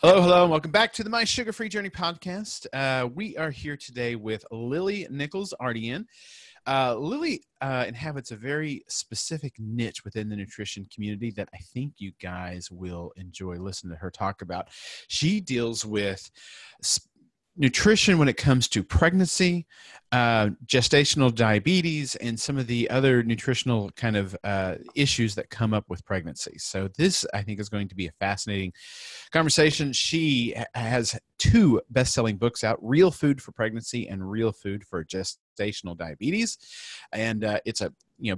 Hello, hello, and welcome back to the My Sugar-Free Journey podcast. We are here today with Lily Nichols, RDN. Lily inhabits a very specific niche within the nutrition community that I think you guys will enjoy listening to her talk about. She deals with nutrition when it comes to pregnancy, gestational diabetes, and some of the other nutritional kind of issues that come up with pregnancy. So this, I think, is going to be a fascinating conversation. She has two best-selling books out, Real Food for Pregnancy and Real Food for Gestational Diabetes. And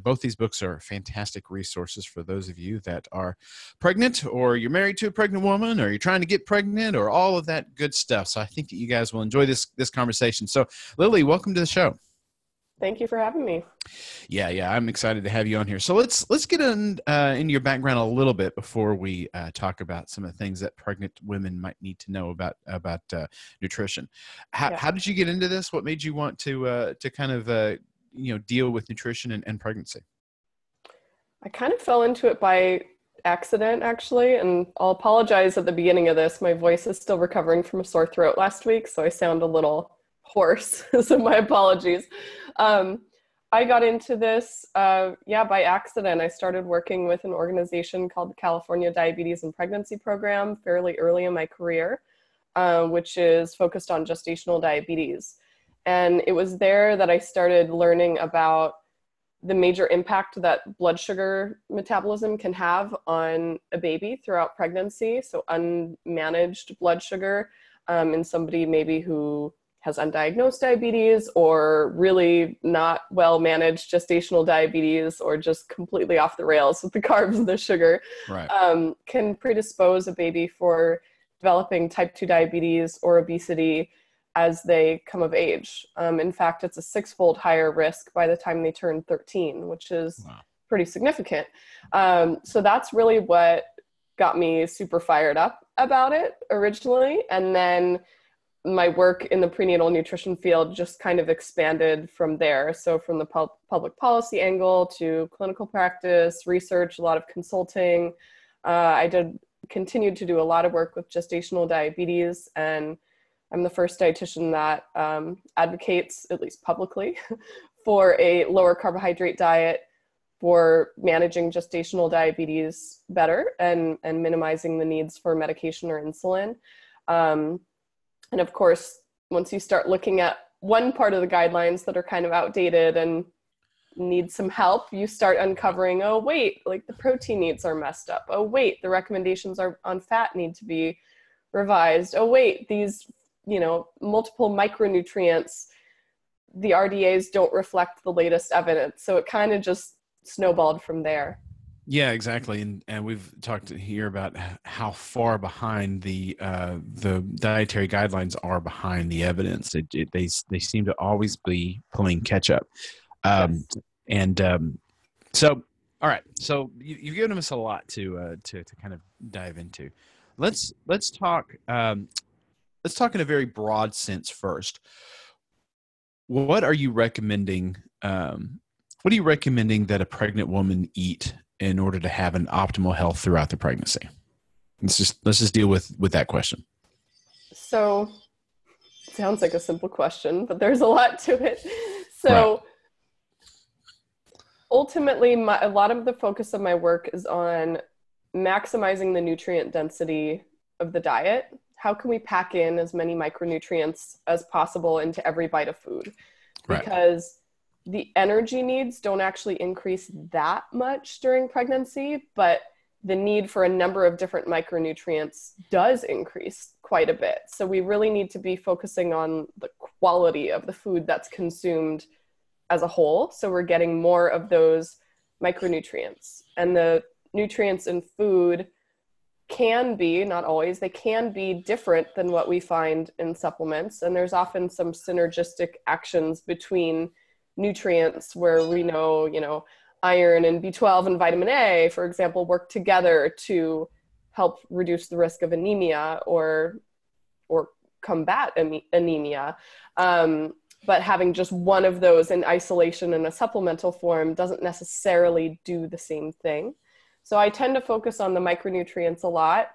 both these books are fantastic resources for those of you that are pregnant, or you're married to a pregnant woman, or you're trying to get pregnant, or all of that good stuff. So I think that you guys will enjoy this conversation. So Lily, welcome to the show. Thank you for having me. Yeah, I'm excited to have you on here. So let's get into your background a little bit before we talk about some of the things that pregnant women might need to know about nutrition. How did you get into this? What made you want to kind of deal with nutrition and pregnancy? I kind of fell into it by accident, actually, and I'll apologize at the beginning of this. My voice is still recovering from a sore throat last week, so I sound a little hoarse, so my apologies. I got into this, by accident. I started working with an organization called the California Diabetes and Pregnancy Program fairly early in my career, which is focused on gestational diabetes. And it was there that I started learning about the major impact that blood sugar metabolism can have on a baby throughout pregnancy. So unmanaged blood sugar in somebody maybe who has undiagnosed diabetes, or really not well managed gestational diabetes, or just completely off the rails with the carbs and the sugar, right, can predispose a baby for developing type 2 diabetes or obesity as they come of age. In fact, it's a 6-fold higher risk by the time they turn 13, which is pretty significant. So that's really what got me super fired up about it originally. And then my work in the prenatal nutrition field just kind of expanded from there. So from the public policy angle to clinical practice, research, a lot of consulting. I continued to do a lot of work with gestational diabetes, and I'm the first dietitian that advocates, at least publicly, for a lower carbohydrate diet for managing gestational diabetes better and minimizing the needs for medication or insulin. And of course, once you start looking at one part of the guidelines that are kind of outdated and need some help, you start uncovering, oh, wait, like the protein needs are messed up. Oh, wait, the recommendations on fat need to be revised. Oh, wait, these multiple micronutrients, the RDAs don't reflect the latest evidence. So it kind of just snowballed from there. Yeah, exactly. And we've talked here about how far behind the dietary guidelines are behind the evidence. They seem to always be playing catch up. So, all right. So you've given us a lot to kind of dive into. Let's talk. Let's talk in a very broad sense first. What are you recommending? What are you recommending that a pregnant woman eat in order to have an optimal health throughout the pregnancy? Let's just deal with that question. So, it sounds like a simple question, but there's a lot to it. So, right. Ultimately, a lot of the focus of my work is on maximizing the nutrient density of the diet. How can we pack in as many micronutrients as possible into every bite of food? Because the energy needs don't actually increase that much during pregnancy, but the need for a number of different micronutrients does increase quite a bit. So we really need to be focusing on the quality of the food that's consumed as a whole. So we're getting more of those micronutrients. And the nutrients in food can be, not always, they can be different than what we find in supplements. And there's often some synergistic actions between nutrients where we know, iron and B12 and vitamin A, for example, work together to help reduce the risk of anemia or combat anemia. But having just one of those in isolation in a supplemental form doesn't necessarily do the same thing. So I tend to focus on the micronutrients a lot.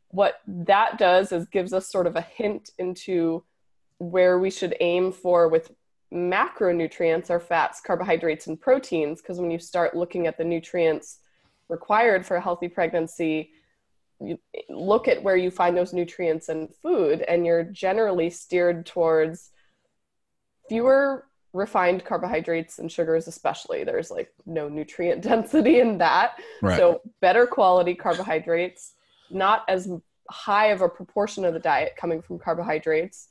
What that does is gives us sort of a hint into where we should aim for with macronutrients, are fats, carbohydrates, and proteins. Because when you start looking at the nutrients required for a healthy pregnancy, you look at where you find those nutrients in food, and you're generally steered towards fewer refined carbohydrates and sugars, especially. There's like no nutrient density in that. Right. So better quality carbohydrates, not as high of a proportion of the diet coming from carbohydrates,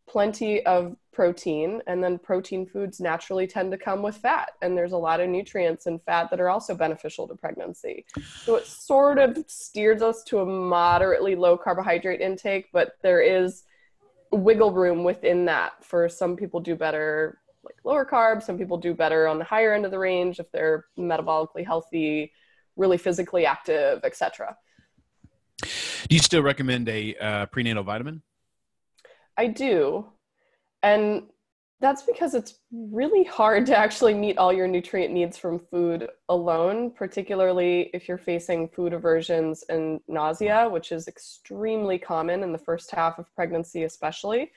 plenty of protein, and then protein foods naturally tend to come with fat. And there's a lot of nutrients in fat that are also beneficial to pregnancy. So it sort of steers us to a moderately low carbohydrate intake, but there is wiggle room within that. For some people do better like lower carbs, some people do better on the higher end of the range if they're metabolically healthy, really physically active, etc. Do you still recommend a prenatal vitamin? I do. And that's because it's really hard to actually meet all your nutrient needs from food alone, particularly if you're facing food aversions and nausea, which is extremely common in the first half of pregnancy, especially.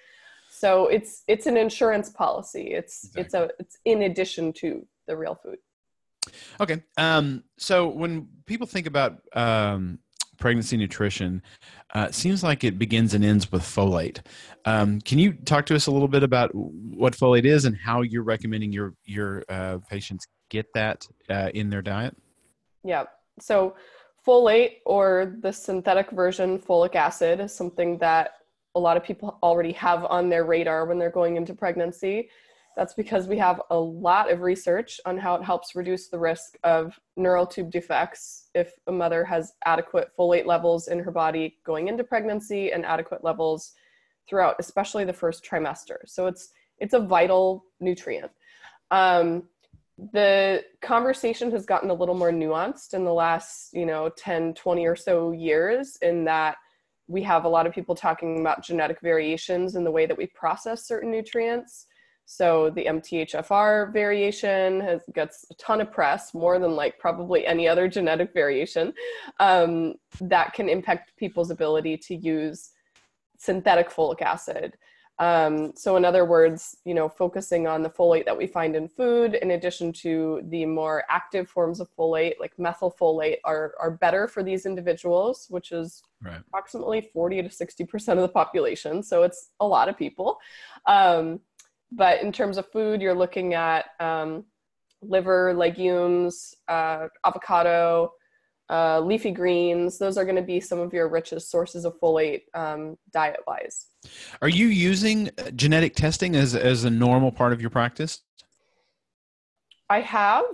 So it's an insurance policy. It's in addition to the real food. Okay. So when people think about pregnancy nutrition, it seems like it begins and ends with folate. Can you talk to us a little bit about what folate is and how you're recommending your patients get that in their diet? Yeah. So folate, or the synthetic version folic acid, is something that a lot of people already have on their radar when they're going into pregnancy. That's because we have a lot of research on how it helps reduce the risk of neural tube defects if a mother has adequate folate levels in her body going into pregnancy and adequate levels throughout, especially the first trimester. So it's a vital nutrient. The conversation has gotten a little more nuanced in the last, 10, 20 or so years, in that we have a lot of people talking about genetic variations in the way that we process certain nutrients. So the MTHFR variation gets a ton of press, more than like probably any other genetic variation, that can impact people's ability to use synthetic folic acid. So in other words, focusing on the folate that we find in food, in addition to the more active forms of folate, like methylfolate, are better for these individuals, which is approximately 40 to 60% of the population. So it's a lot of people. But in terms of food, you're looking at liver, legumes, avocado, leafy greens. Those are going to be some of your richest sources of folate diet-wise. Are you using genetic testing as a normal part of your practice? I have.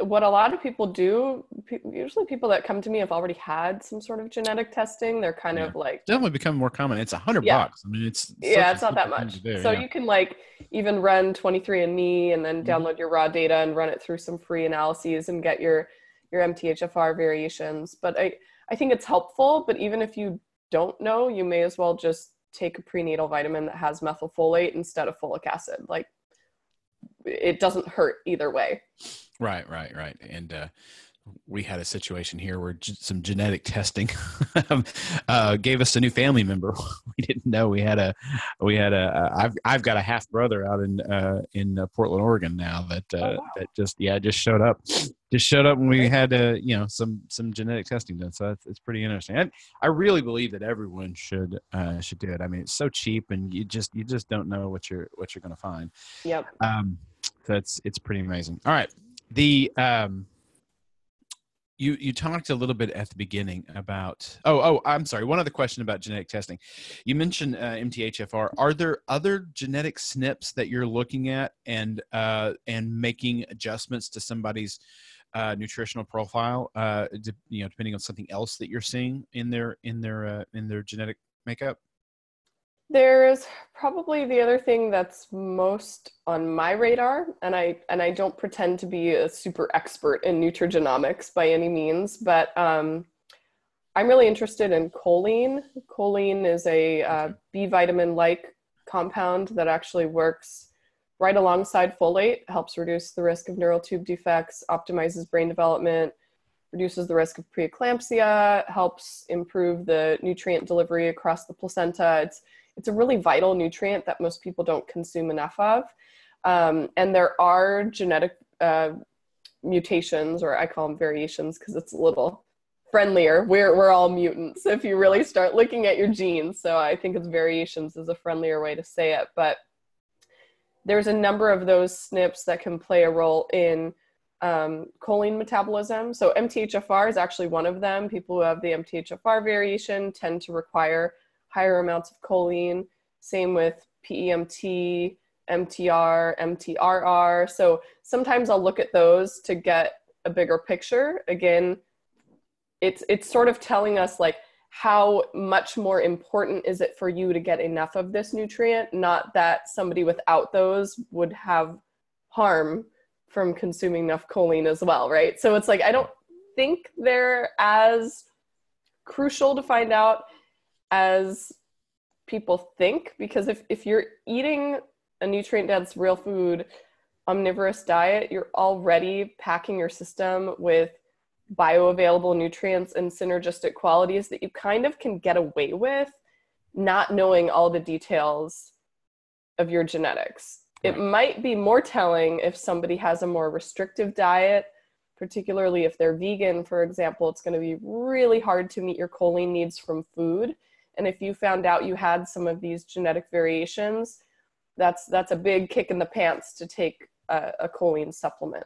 What a lot of people do, usually people that come to me have already had some sort of genetic testing. They're kind of like definitely becoming more common. It's $100. I mean, it's not that much. So you can like even run 23andMe and then download your raw data and run it through some free analyses and get your MTHFR variations. But I think it's helpful. But even if you don't know, you may as well just take a prenatal vitamin that has methylfolate instead of folic acid. Like, it doesn't hurt either way. Right. And we had a situation here where some genetic testing gave us a new family member. We didn't know we had I've got a half brother out in Portland, Oregon now that just showed up. Just showed up when we had some genetic testing done. So it's pretty interesting. I really believe that everyone should do it. I mean, it's so cheap, and you just don't know what you're going to find. Yep. So it's pretty amazing. All right. You talked a little bit at the beginning about I'm sorry. One other question about genetic testing. You mentioned MTHFR. Are there other genetic SNPs that you're looking at and making adjustments to somebody's nutritional profile, depending on something else that you're seeing in their genetic makeup? There's probably the other thing that's most on my radar, and I don't pretend to be a super expert in nutrigenomics by any means, but I'm really interested in choline. Choline is a B vitamin-like compound that actually works right alongside folate, helps reduce the risk of neural tube defects, optimizes brain development, reduces the risk of preeclampsia, helps improve the nutrient delivery across the placenta. It's a really vital nutrient that most people don't consume enough of. And there are genetic mutations, or I call them variations because it's a little friendlier. We're all mutants if you really start looking at your genes. So I think it's variations is a friendlier way to say it. But there's a number of those SNPs that can play a role in choline metabolism. So MTHFR is actually one of them. People who have the MTHFR variation tend to require higher amounts of choline. Same with PEMT, MTR, MTRR. So sometimes I'll look at those to get a bigger picture. Again, it's sort of telling us like how much more important is it for you to get enough of this nutrient, not that somebody without those would have harm from consuming enough choline as well, right? So it's like, I don't think they're as crucial to find out as people think, because if you're eating a nutrient-dense real food omnivorous diet, you're already packing your system with bioavailable nutrients and synergistic qualities that you kind of can get away with not knowing all the details of your genetics. Right. It might be more telling if somebody has a more restrictive diet, particularly if they're vegan, for example. It's going to be really hard to meet your choline needs from food. And if you found out you had some of these genetic variations, that's a big kick in the pants to take a choline supplement.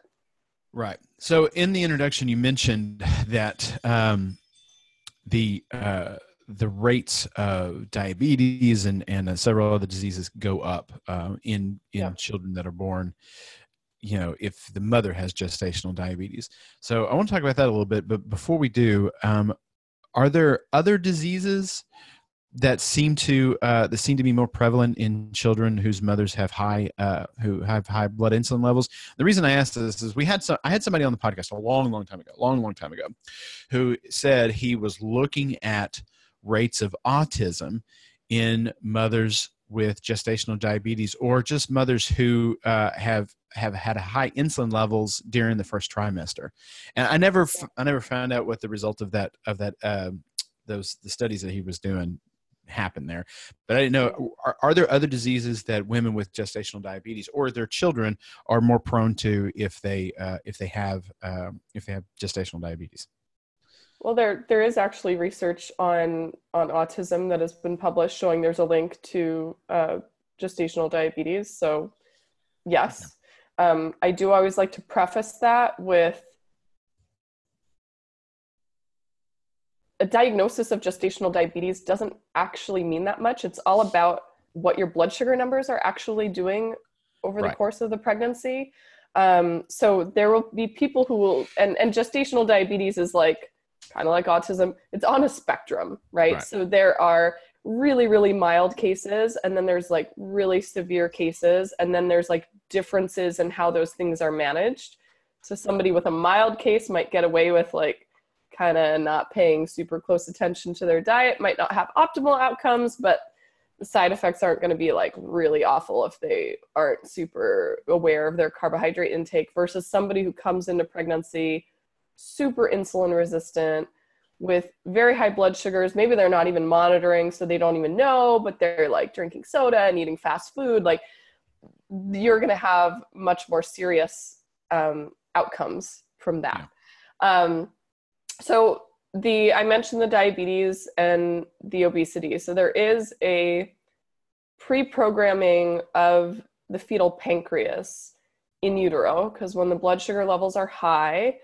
Right. So in the introduction, you mentioned that the rates of diabetes and several other diseases go up in children that are born, if the mother has gestational diabetes. So I want to talk about that a little bit, but before we do, are there other diseases that seem to be more prevalent in children whose mothers have high blood insulin levels? The reason I asked this is I had somebody on the podcast a long time ago, who said he was looking at rates of autism in mothers with gestational diabetes, or just mothers who have had high insulin levels during the first trimester. And I never found out what the result of the studies that he was doing happen there, but I didn't know, are there other diseases that women with gestational diabetes or their children are more prone to if they have gestational diabetes? Well, there is actually research on autism that has been published showing there's a link to gestational diabetes. So yes, I do always like to preface that with a diagnosis of gestational diabetes doesn't actually mean that much. It's all about what your blood sugar numbers are actually doing over the course of the pregnancy. So there will be people who will, and gestational diabetes is like, kind of like autism, it's on a spectrum, right? So there are really, really mild cases, and then there's like really severe cases, and then there's like differences in how those things are managed. So somebody with a mild case might get away with like kind of not paying super close attention to their diet, might not have optimal outcomes, but the side effects aren't going to be like really awful if they aren't super aware of their carbohydrate intake, versus somebody who comes into pregnancy super insulin resistant with very high blood sugars. Maybe they're not even monitoring, so they don't even know, but they're like drinking soda and eating fast food. Like, you're going to have much more serious outcomes from that. Yeah. So I mentioned the diabetes and the obesity. So there is a pre-programming of the fetal pancreas in utero, because when the blood sugar levels are high,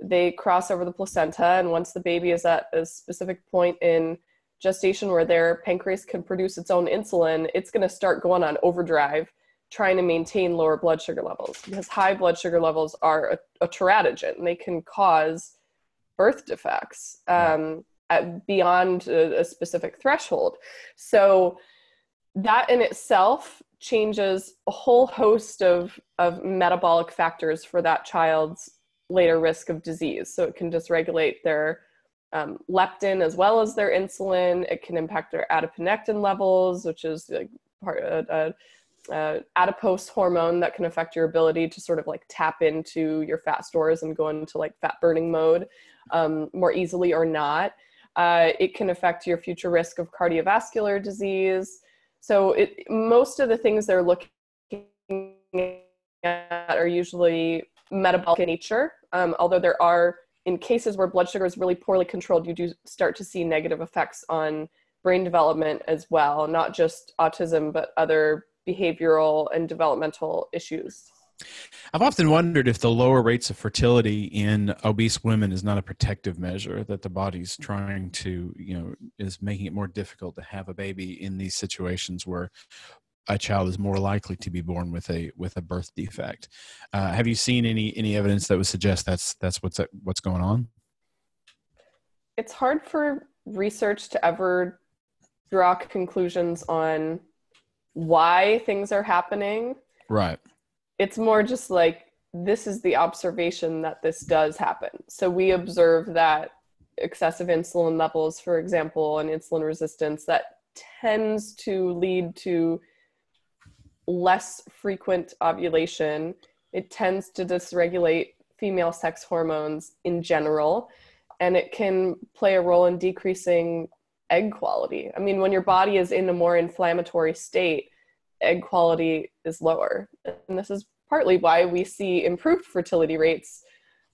they cross over the placenta. And once the baby is at a specific point in gestation where their pancreas can produce its own insulin, it's going to start going on overdrive, trying to maintain lower blood sugar levels, because high blood sugar levels are a teratogen. They can cause birth defects beyond a specific threshold. So that in itself changes a whole host of metabolic factors for that child's later risk of disease. So it can dysregulate their leptin as well as their insulin. It can impact their adiponectin levels, which is like adipose hormone that can affect your ability to sort of like tap into your fat stores and go into like fat burning mode more easily or not. It can affect your future risk of cardiovascular disease. So most of the things they're looking at are usually metabolic in nature, although there are, in cases where blood sugar is really poorly controlled, you do start to see negative effects on brain development as well, not just autism, but other behavioral and developmental issues. I've often wondered if the lower rates of fertility in obese women is not a protective measure, that the body's trying to, is making it more difficult to have a baby in these situations where a child is more likely to be born with a birth defect. Have you seen any evidence that would suggest that's what's going on? It's hard for research to ever draw conclusions on why things are happening. Right. It's more just like, this is the observation that this does happen. So we observe that excessive insulin levels, for example, and insulin resistance, that tends to lead to less frequent ovulation. It tends to dysregulate female sex hormones in general, and it can play a role in decreasing egg quality. I mean, when your body is in a more inflammatory state, egg quality is lower. And this is partly why we see improved fertility rates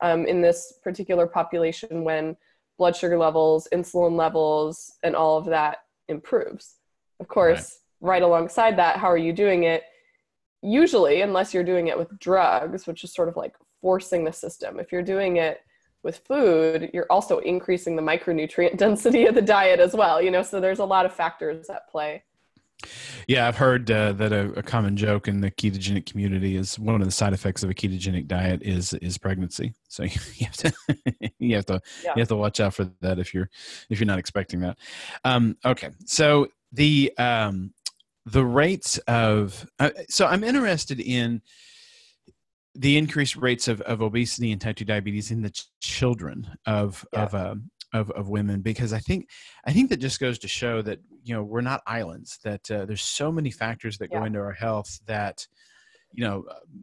in this particular population when blood sugar levels, insulin levels, and all of that improves. Of course, right alongside that, how are you doing it? Usually, unless you're doing it with drugs, which is sort of like forcing the system. If you're doing it with food, you're also increasing the micronutrient density of the diet as well, so there's a lot of factors at play. Yeah, I've heard that a common joke in the ketogenic community is one of the side effects of a ketogenic diet is pregnancy. So you have to watch out for that if you're not expecting that. Okay, so the rates of so I'm interested in the increased rates of obesity and type 2 diabetes in the children of women, because I think that just goes to show that we're not islands, that there's so many factors that go into our health that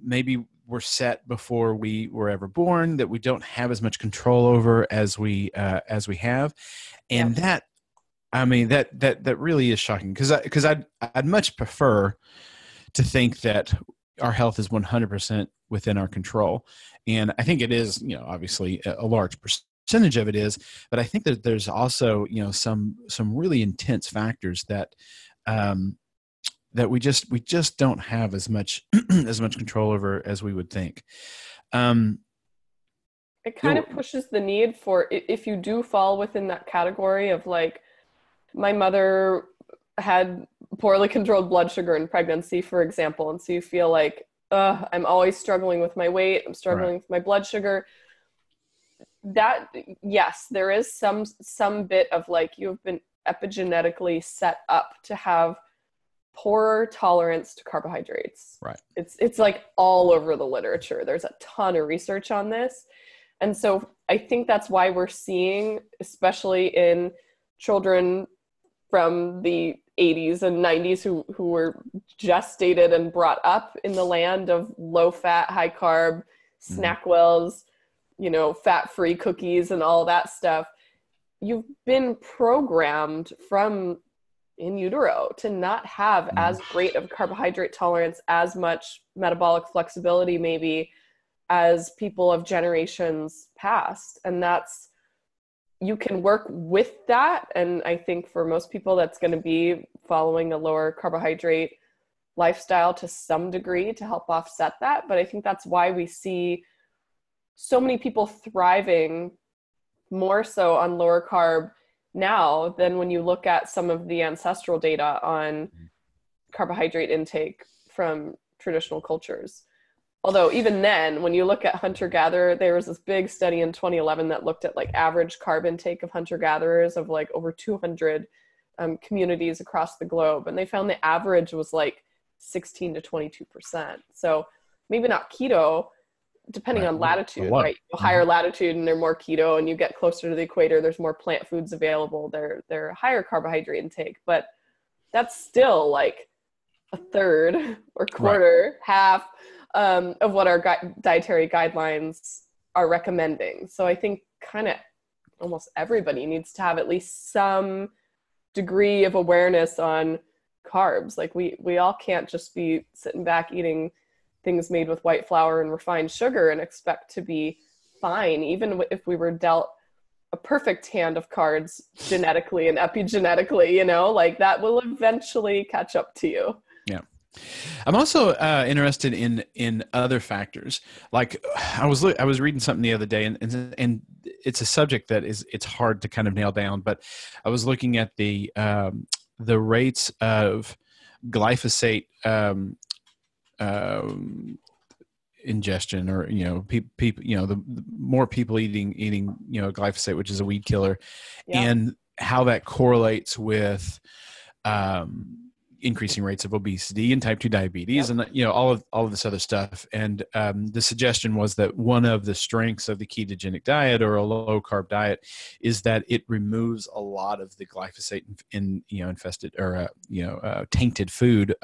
maybe we're set before we were ever born, that we don't have as much control over as we have, and that really is shocking, because I'd much prefer to think that our health is 100% within our control, and I think it is. Obviously, a large percentage of it is, but I think that there's also some really intense factors that that we just don't have as much as much control over as we would think. It kind of pushes the need for, if you do fall within that category of like, my mother had poorly controlled blood sugar in pregnancy, for example, and so you feel like, I'm always struggling with my weight, I'm struggling with my blood sugar. That, yes, there is some bit of like, you've been epigenetically set up to have poor tolerance to carbohydrates. Right. It's like all over the literature. There's a ton of research on this. And so I think that's why we're seeing, especially in children from the 80s and 90s who were gestated and brought up in the land of low fat, high carb, SnackWells, fat-free cookies and all that stuff. You've been programmed from in utero to not have as great of carbohydrate tolerance, as much metabolic flexibility maybe as people of generations past. And you can work with that. And I think for most people, that's going to be following a lower carbohydrate lifestyle to some degree to help offset that. But I think that's why we see so many people thriving more so on lower carb now than when you look at some of the ancestral data on carbohydrate intake from traditional cultures. Although even then, when you look at hunter-gatherer, there was this big study in 2011 that looked at like average carb intake of hunter-gatherers of like over 200 communities across the globe. And they found the average was like 16 to 22%. So maybe not keto, depending on latitude, right? Higher latitude and they're more keto, and you get closer to the equator, there's more plant foods available. They're higher carbohydrate intake, but that's still like a third or Right. quarter, half of what our dietary guidelines are recommending. So I think kind of almost everybody needs to have at least some degree of awareness on carbs. Like we all can't just be sitting back eating things made with white flour and refined sugar and expect to be fine, even if we were dealt a perfect hand of cards genetically and epigenetically, like that will eventually catch up to you. Yeah. I'm also interested in other factors. Like I was reading something the other day, and it's a subject that it's hard to kind of nail down. But I was looking at the rates of glyphosate ingestion, or people, the more people eating glyphosate, which is a weed killer, Yeah. and how that correlates with increasing rates of obesity and type 2 diabetes, Yep. and all of this other stuff. And the suggestion was that one of the strengths of the ketogenic diet or a low carb diet is that it removes a lot of the glyphosate in infested or tainted food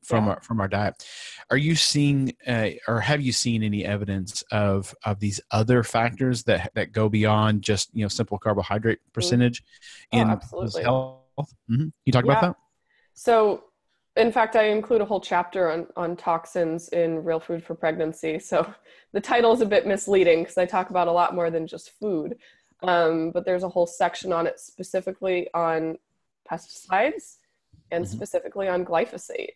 from our diet. Are you seeing or have you seen any evidence of these other factors that go beyond just simple carbohydrate percentage Oh, in people's absolutely. health? Mm-hmm. You talk about Yeah. that? So, in fact, I include a whole chapter on toxins in Real Food for Pregnancy. So the title is a bit misleading because I talk about a lot more than just food. But there's a whole section on it specifically on pesticides and Mm-hmm. specifically on glyphosate.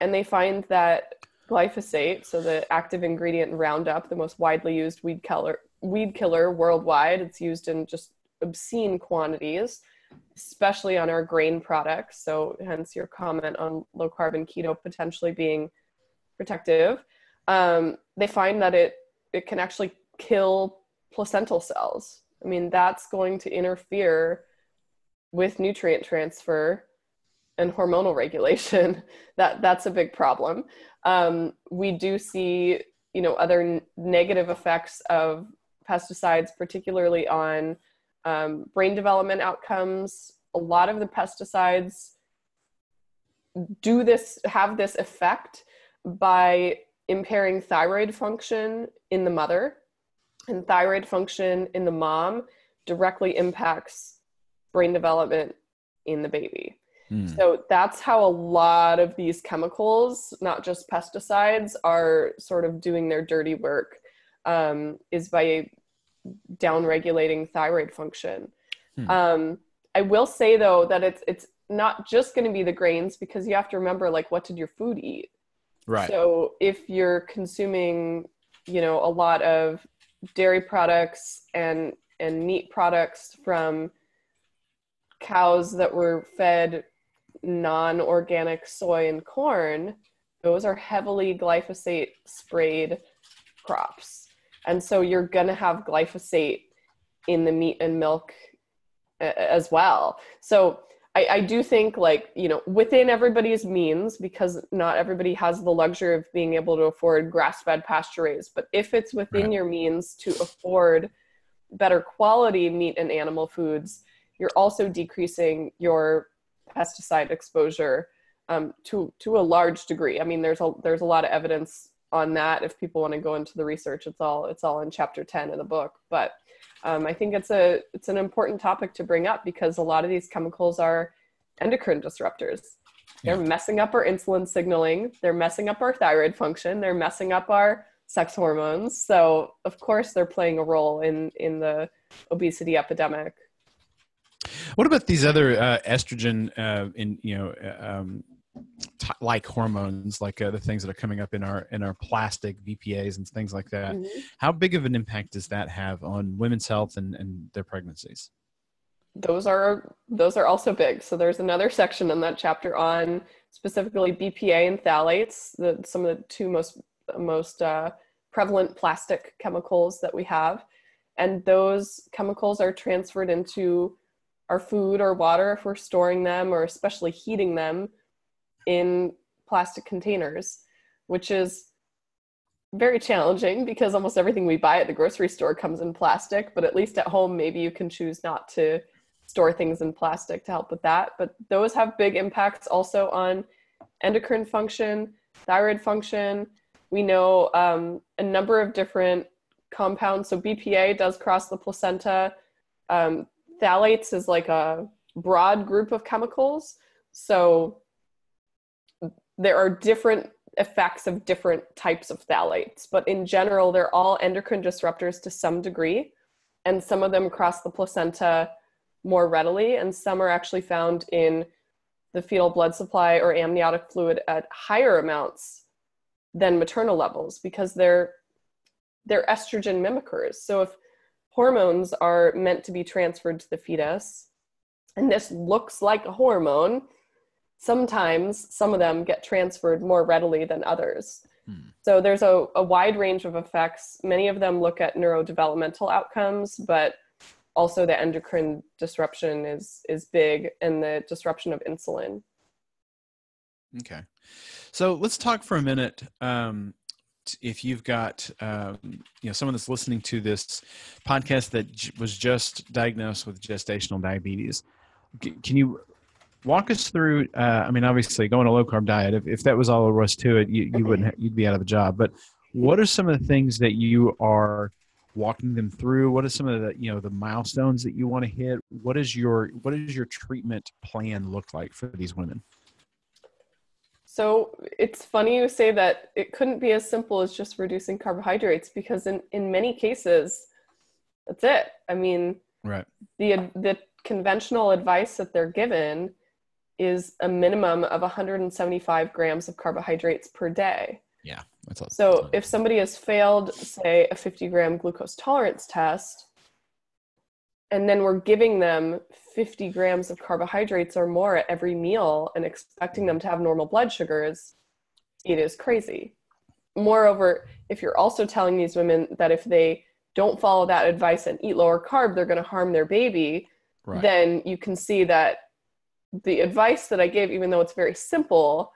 And they find that glyphosate, so the active ingredient in Roundup, the most widely used weed killer worldwide, it's used in just obscene quantities, especially on our grain products. So hence your comment on low carb and keto potentially being protective. They find that it can actually kill placental cells. I mean, that's going to interfere with nutrient transfer and hormonal regulation. That's a big problem. We do see, other negative effects of pesticides, particularly on brain development outcomes. A lot of the pesticides have this effect by impairing thyroid function in the mother, and thyroid function in the mom directly impacts brain development in the baby. So that's how a lot of these chemicals, not just pesticides, are sort of doing their dirty work, is by downregulating thyroid function. I will say though that it's not just going to be the grains, because you have to remember, like, what did your food eat? Right. So if you're consuming, a lot of dairy products and meat products from cows that were fed non-organic soy and corn, those are heavily glyphosate sprayed crops. And so you're going to have glyphosate in the meat and milk as well. So I do think, like, within everybody's means, because not everybody has the luxury of being able to afford grass-fed pasture raised, but if it's within your means to afford better quality meat and animal foods, you're also decreasing your pesticide exposure to a large degree. I mean, there's a lot of evidence on that. If people want to go into the research, it's all in chapter 10 of the book. But I think it's an important topic to bring up, because a lot of these chemicals are endocrine disruptors. They're messing up our insulin signaling. They're messing up our thyroid function. They're messing up our sex hormones. So of course they're playing a role in the obesity epidemic. What about these other estrogen like hormones, like the things that are coming up in our plastic BPAs and things like that? Mm-hmm. How big of an impact does that have on women's health and their pregnancies? Those are also big. So there's another section in that chapter on specifically BPA and phthalates, some of the two most prevalent plastic chemicals that we have. And those chemicals are transferred into our food or water if we're storing them, or especially heating them in plastic containers, which is very challenging because almost everything we buy at the grocery store comes in plastic. But at least at home, maybe you can choose not to store things in plastic to help with that. But those have big impacts also on endocrine function, thyroid function. We know a number of different compounds. So BPA does cross the placenta. Phthalates is like a broad group of chemicals. So there are different effects of different types of phthalates, but in general, they're all endocrine disruptors to some degree, and some of them cross the placenta more readily, and some are actually found in the fetal blood supply or amniotic fluid at higher amounts than maternal levels because they're estrogen mimickers. So if hormones are meant to be transferred to the fetus, and this looks like a hormone, sometimes some of them get transferred more readily than others. So there's a wide range of effects. Many of them look at neurodevelopmental outcomes, but also the endocrine disruption is big, and the disruption of insulin. Okay. So let's talk for a minute. If you've got, someone that's listening to this podcast that was just diagnosed with gestational diabetes, can you walk us through, obviously going a low carb diet, if that was all there was to it, you'd be out of a job, but what are some of the things that you are walking them through? What are some of the, the milestones that you want to hit? What does your treatment plan look like for these women? So it's funny you say that it couldn't be as simple as just reducing carbohydrates, because in many cases, that's it. I mean, right. The conventional advice that they're given is a minimum of 175 grams of carbohydrates per day. Yeah. So if somebody has failed, say, a 50-gram glucose tolerance test, and then we're giving them 50 grams of carbohydrates or more at every meal and expecting them to have normal blood sugars, it is crazy. Moreover, if you're also telling these women that if they don't follow that advice and eat lower carb, they're going to harm their baby, right, then you can see that the advice that I gave, even though it's very simple,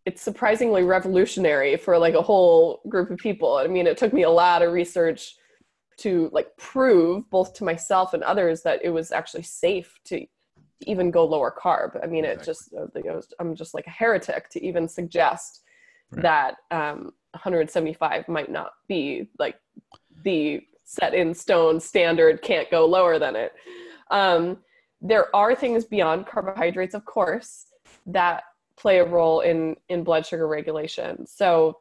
it's surprisingly revolutionary for like a whole group of people. I mean, it took me a lot of research to like prove both to myself and others that it was actually safe to even go lower carb. I mean, I'm just like a heretic to even suggest that 175 might not be like the set in stone standard, can't go lower than it. There are things beyond carbohydrates, of course, that play a role in blood sugar regulation. So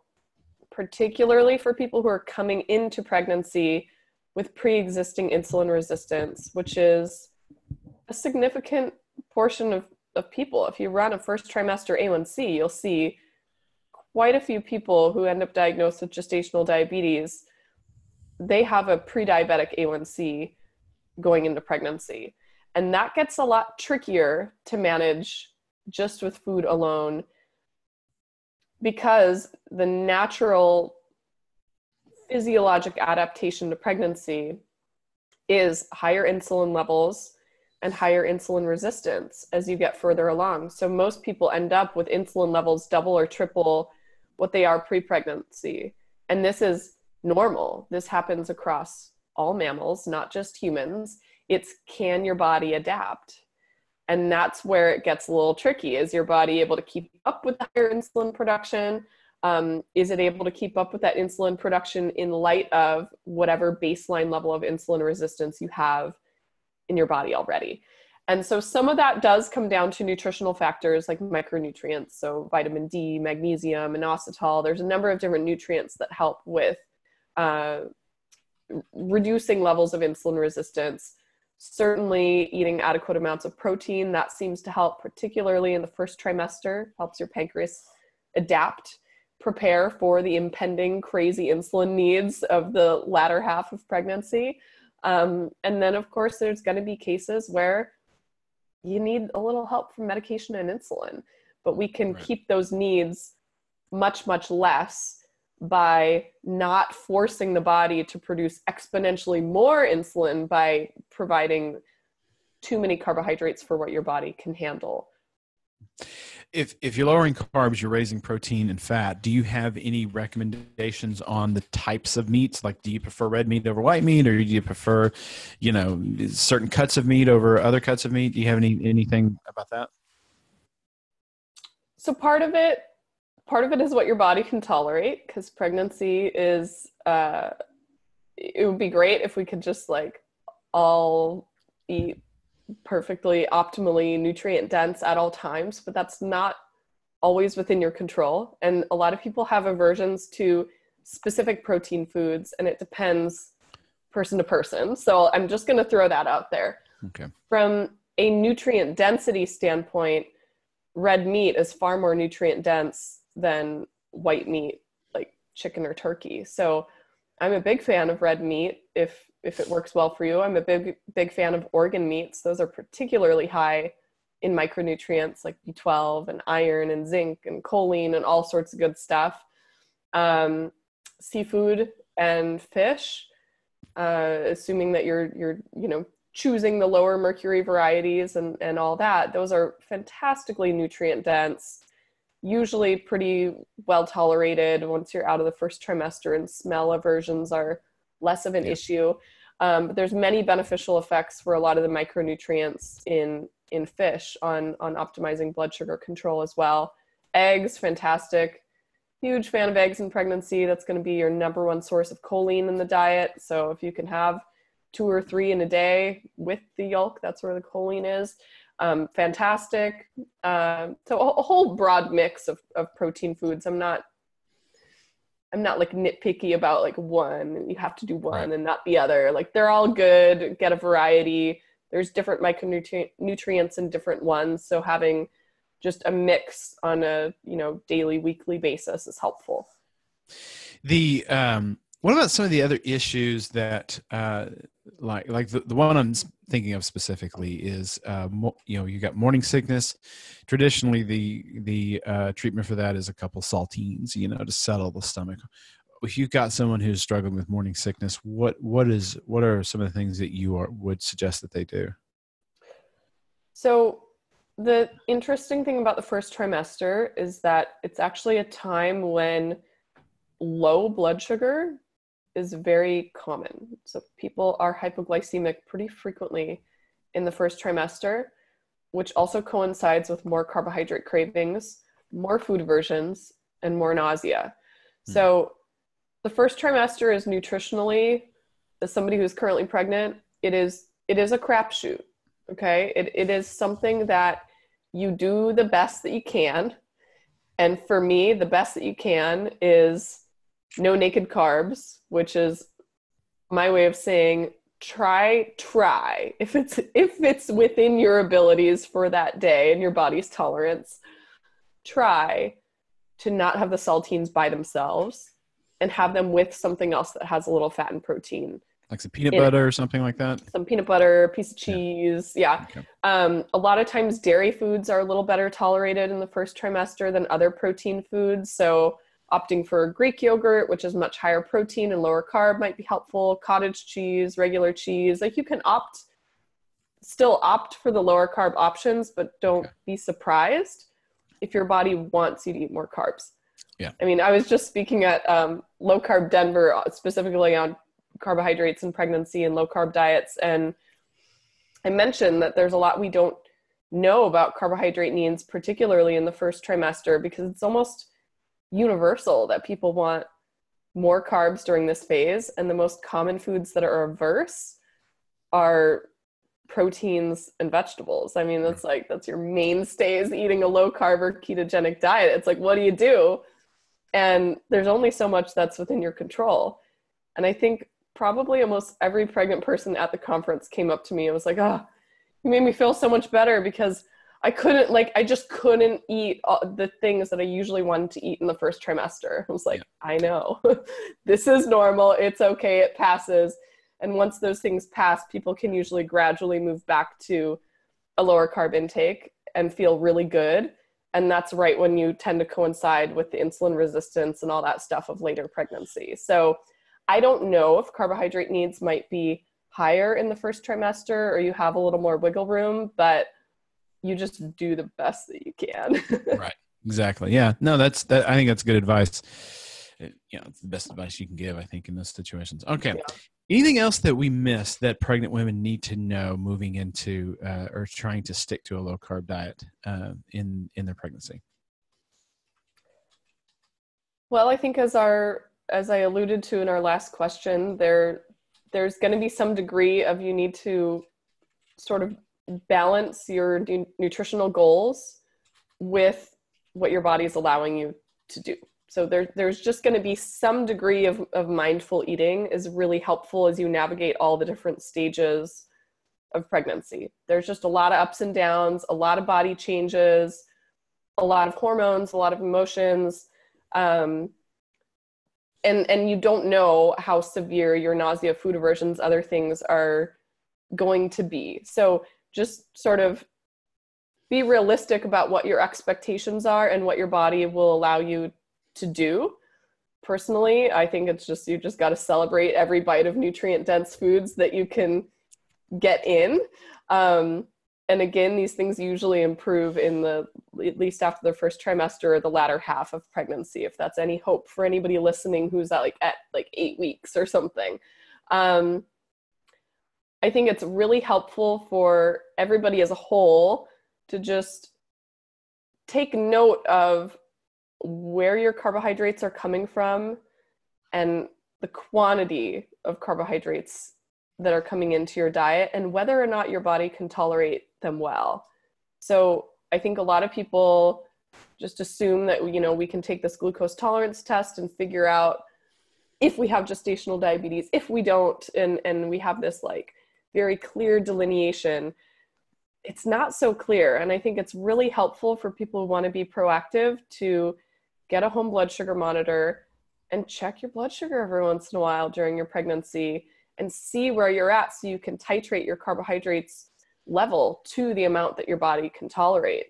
particularly for people who are coming into pregnancy with pre-existing insulin resistance, which is a significant portion of people. If you run a first trimester A1C, you'll see quite a few people who end up diagnosed with gestational diabetes. They have a pre-diabetic A1C going into pregnancy. And that gets a lot trickier to manage just with food alone, because the natural physiologic adaptation to pregnancy is higher insulin levels and higher insulin resistance as you get further along. So most people end up with insulin levels double or triple what they are pre-pregnancy. And this is normal. This happens across all mammals, not just humans. It's, can your body adapt? And that's where it gets a little tricky. Is your body able to keep up with the higher insulin production? Is it able to keep up with that insulin production in light of whatever baseline level of insulin resistance you have in your body already? And so some of that does come down to nutritional factors like micronutrients. So vitamin D, magnesium, inositol. There's a number of different nutrients that help with reducing levels of insulin resistance. Certainly eating adequate amounts of protein, that seems to help, particularly in the first trimester, helps your pancreas adapt, prepare for the impending crazy insulin needs of the latter half of pregnancy. And then of course, there's going to be cases where you need a little help from medication and insulin, but we can keep those needs much, much less by not forcing the body to produce exponentially more insulin by providing too many carbohydrates for what your body can handle. If you're lowering carbs, you're raising protein and fat, do you have any recommendations on the types of meats? Like, do you prefer red meat over white meat, or do you prefer, certain cuts of meat over other cuts of meat? Do you have anything about that? So part of it is what your body can tolerate, because pregnancy is, it would be great if we could just like all eat perfectly, optimally nutrient dense at all times, but that's not always within your control. And a lot of people have aversions to specific protein foods, and it depends person to person. So I'm just going to throw that out there. Okay. From a nutrient density standpoint, red meat is far more nutrient dense than white meat, like chicken or turkey. So I'm a big fan of red meat if it works well for you. I'm a big fan of organ meats. Those are particularly high in micronutrients like B12 and iron and zinc and choline and all sorts of good stuff. Seafood and fish, assuming that you're choosing the lower mercury varieties and all that, those are fantastically nutrient dense, usually pretty well tolerated once you're out of the first trimester, and smell aversions are less of an issue. But there's many beneficial effects for a lot of the micronutrients in fish on optimizing blood sugar control as well. Eggs, fantastic. Huge fan of eggs in pregnancy. That's going to be your number one source of choline in the diet. So if you can have 2 or 3 in a day with the yolk, that's where the choline is. Fantastic. So a whole broad mix of protein foods. I'm not like nitpicky about like one, you have to do one and not the other. Like they're all good, get a variety. There's different micronutrients in different ones. So having just a mix on a, daily, weekly basis is helpful. What about some of the other issues that, like the one I'm thinking of specifically is, you got morning sickness. Traditionally, the treatment for that is a couple saltines, to settle the stomach. If you've got someone who's struggling with morning sickness, what are some of the things that you would suggest that they do? So the interesting thing about the first trimester is that it's actually a time when low blood sugar is very common. So people are hypoglycemic pretty frequently in the first trimester, which also coincides with more carbohydrate cravings, more food aversions, and more nausea. So the first trimester is nutritionally, as somebody who's currently pregnant, it is a crapshoot. Okay. It is something that you do the best that you can. And for me, the best that you can is no naked carbs, which is my way of saying try if it's within your abilities for that day and your body's tolerance, try to not have the saltines by themselves and have them with something else that has a little fat and protein. Like some peanut butter or something like that? Some peanut butter, a piece of cheese. Yeah. Okay. A lot of times dairy foods are a little better tolerated in the first trimester than other protein foods. So opting for Greek yogurt, which is much higher protein and lower carb, might be helpful. Cottage cheese, regular cheese. Like you can still opt for the lower carb options, but don't be surprised if your body wants you to eat more carbs. Yeah. I mean, I was just speaking at Low Carb Denver, specifically on carbohydrates in pregnancy and low carb diets. And I mentioned that there's a lot we don't know about carbohydrate needs, particularly in the first trimester, because it's almost universal that people want more carbs during this phase. And the most common foods that are averse are proteins and vegetables. I mean, that's your mainstays, eating a low carb or ketogenic diet. It's like, what do you do? And there's only so much that's within your control. And I think probably almost every pregnant person at the conference came up to me and was like, oh, you made me feel so much better, because I just couldn't eat the things that I usually wanted to eat in the first trimester. I was like, I know, this is normal. It's okay. It passes. And once those things pass, people can usually gradually move back to a lower carb intake and feel really good. And that's right when you tend to coincide with the insulin resistance and all that stuff of later pregnancy. So I don't know if carbohydrate needs might be higher in the first trimester or you have a little more wiggle room, but you just do the best that you can. Right. Exactly. Yeah. No, I think that's good advice. It's the best advice you can give, I think, in those situations. Okay. Yeah. Anything else that we missed that pregnant women need to know moving into or trying to stick to a low carb diet in their pregnancy? Well, I think as I alluded to in our last question, there's going to be some degree of you need to sort of balance your nutritional goals with what your body is allowing you to do. So there's just going to be some degree of mindful eating is really helpful as you navigate all the different stages of pregnancy. There's just a lot of ups and downs, a lot of body changes, a lot of hormones, a lot of emotions. And you don't know how severe your nausea, food aversions, other things are going to be. So just sort of be realistic about what your expectations are and what your body will allow you to do. Personally, I think it's just, you just got to celebrate every bite of nutrient dense foods that you can get in. And again, these things usually improve at least after the first trimester or the latter half of pregnancy, if that's any hope for anybody listening who's at 8 weeks or something. I think it's really helpful for everybody as a whole to just take note of where your carbohydrates are coming from and the quantity of carbohydrates that are coming into your diet and whether or not your body can tolerate them well. So I think a lot of people just assume that, we can take this glucose tolerance test and figure out if we have gestational diabetes, if we don't, and we have this very clear delineation. It's not so clear. And I think it's really helpful for people who want to be proactive to get a home blood sugar monitor and check your blood sugar every once in a while during your pregnancy and see where you're at so you can titrate your carbohydrates level to the amount that your body can tolerate.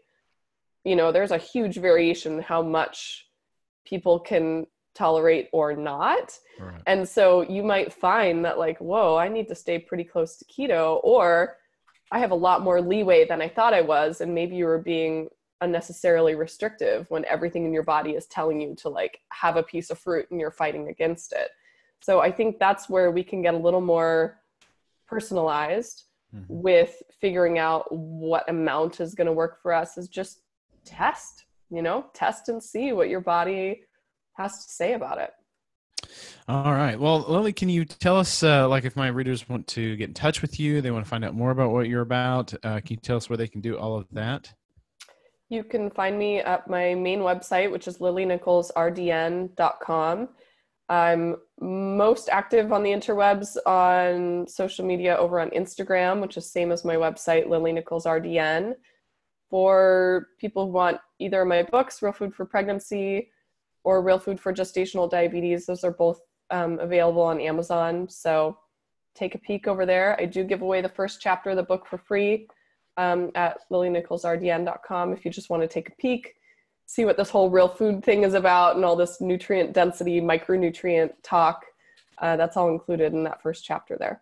There's a huge variation in how much people can tolerate or not. Right. And so you might find that whoa, I need to stay pretty close to keto, or I have a lot more leeway than I thought I was. And maybe you were being unnecessarily restrictive when everything in your body is telling you to have a piece of fruit and you're fighting against it. So I think that's where we can get a little more personalized with figuring out what amount is going to work for us, is just test and see what your body has to say about it. All right. Well, Lily, can you tell us, if my readers want to get in touch with you, they want to find out more about what you're about, can you tell us where they can do all of that? You can find me at my main website, which is lilynicholsrdn.com. I'm most active on the interwebs on social media over on Instagram, which is same as my website, Lily Nichols RDN. For people who want either my books, Real Food for Pregnancy or Real Food for Gestational Diabetes, those are both available on Amazon. So take a peek over there. I do give away the first chapter of the book for free at lilynicholsrdn.com if you just want to take a peek, see what this whole real food thing is about and all this nutrient density, micronutrient talk. That's all included in that first chapter there.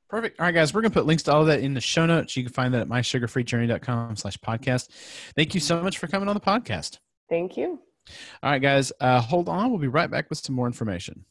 Perfect. All right, guys, we're going to put links to all of that in the show notes. You can find that at mysugarfreejourney.com/podcast. Thank you so much for coming on the podcast. Thank you. All right, guys, hold on. We'll be right back with some more information.